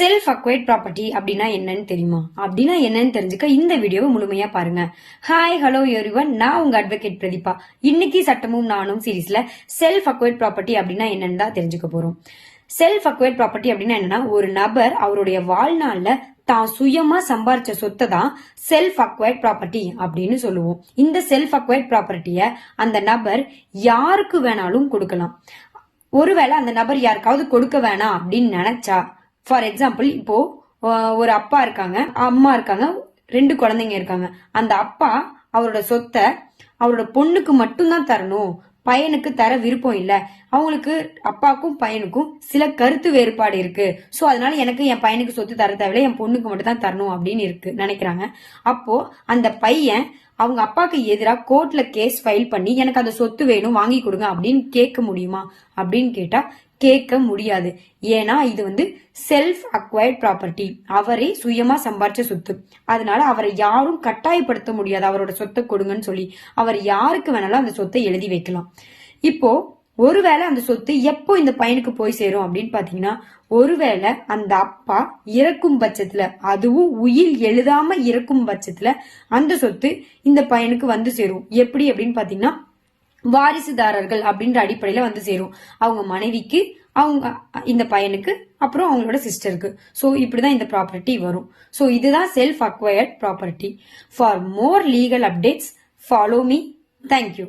Self acquired property அப்படின்னா என்னன்னு தெரியுமா? அப்படின்னா என்னன்னு தெரிஞ்சுக்க இந்த வீடியோவை முழுமையா பாருங்க. ஹாய் ஹலோ எவ்ரிவன், நான் உங்க அட்வொகேட் பிரதீபா. இன்னைக்கு சட்டமும் நானும் சீரீஸ்ல செல்ஃப் அக்வைர்ட் ப்ராப்பர்ட்டி அப்படின்னா என்னன்னு தான் தெரிஞ்சுக்க போறோம். செல்ஃப் அக்வைர்ட் ப்ராப்பர்ட்டி அப்படின்னா என்னன்னா, ஒரு நபர் அவருடைய வாழ்நாள்ல தான் சுயமா சம்பாரிச்ச சொத்தை தான் செல்ஃப் அக்வைர்ட் ப்ராப்பர்ட்டி அப்படின்னு சொல்லுவோம். இந்த செல்ஃப் அக்வைர்ட் ப்ராப்பர்ட்டிய அந்த நபர் யாருக்கு வேணாலும் கொடுக்கலாம். ஒருவேளை அந்த நபர் யாருக்காவது கொடுக்க வேணாம் அப்படின்னு நினைச்சா, ஃபார் எக்ஸாம்பிள் இப்போ ஒரு அப்பா இருக்காங்க, அம்மா இருக்காங்க, 2 குழந்தைங்க இருக்காங்க. அந்த அப்பா அவரோட சொத்தை அவரோட பொண்ணுக்கு மட்டும்தான் தரணும், பையனுக்கு தர விருப்பம் இல்ல, அவங்களுக்கு அப்பாவுக்கும் பையனுக்கும் சில கருத்து வேறுபாடு இருக்கு, சோ அதனால எனக்கு என் பையனுக்கு சொத்து தர தேவையில்ல, என் பொண்ணுக்கு மட்டும் தான் தரணும் அப்படின்னு இருக்கு நினைக்கிறாங்க. அப்போ அந்த பையன் அவங்க அப்பாவுக்கு எதிராக கோர்ட்ல கேஸ் ஃபைல் பண்ணி எனக்கு அந்த சொத்து வேணும் வாங்கி கொடுங்க அப்படின்னு கேட்க முடியுமா அப்படின்னு கேட்டா கேட்க முடியாது. ஏன்னா இது செல்ஃப் அக்வைர்ட் ப்ராப்பர்ட்டி, அவரே சுயமா சம்பாரிச்ச சொத்து. அதனால அவரை யாரும் கட்டாயப்படுத்த முடியாது அவரோட சொத்தை கொடுங்கன்னு சொல்லி. அவர் யாருக்கு வேணாலும் அந்த சொத்தை எழுதி வைக்கலாம். இப்போ ஒருவேளை அந்த சொத்து எப்போ இந்த பையனுக்கு போய் சேரும் அப்படின்னு பாத்தீங்கன்னா, ஒருவேளை அந்த அப்பா இறக்கும் பட்சத்துல, அதுவும் உயில் எழுதாம இறக்கும் பட்சத்துல அந்த சொத்து இந்த பையனுக்கு வந்து சேரும். எப்படி அப்படின்னு பாத்தீங்கன்னா, வாரிசுதாரர்கள் அப்படின்ற அடிப்படையில வந்து சேரும். அவங்க மனைவிக்கு, அவங்க இந்த பையனுக்கு, அப்புறம் அவங்களோட சிஸ்டருக்கு. சோ இப்படிதான் இந்த ப்ராப்பர்ட்டி வரும். சோ இதுதான் self acquired property. For more legal updates follow me. Thank you.